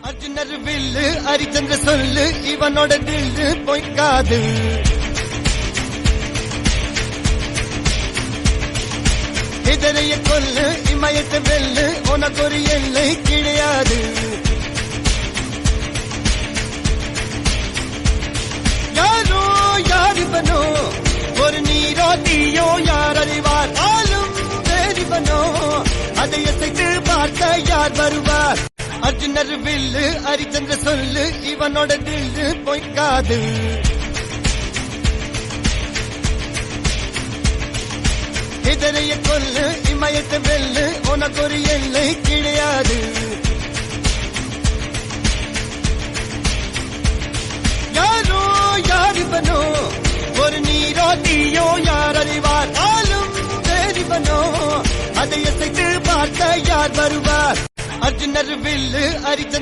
அர்ஜுனர் வில்லு ஹரிச்சந்திர சொல்லு இவனோட தில்லு பொய்க்காது. இதரைய கொல்லு இமயத்தை வெல்லு உனக்கு ஒரு எல்லை கிடையாது. யாரோ யார் இவனோ ஒரு நீரோ தீயோ யார் அறிவார். ஆளும் வேறிவனோ அதை அசைத்து பார்த்த யார் வருவார். அர்ஜுனர் வில்லு ஹரிச்சந்திர சொல்லு இவனோட தில்லு பொய்க்காது. இதரைய கொல்லு இமயத்தை வெல்லு உனக்கு ஒரு எல்லை கிடையாது. யாரோ யார் இவனோ ஒரு நீரோ தீயோ யார் அறிவார். ஆளும் வேறிவனோ அதை அசைத்து பார்த்த யார் வருவார். அர்ஜுனர் வில்லு ஹரிச்சந்திர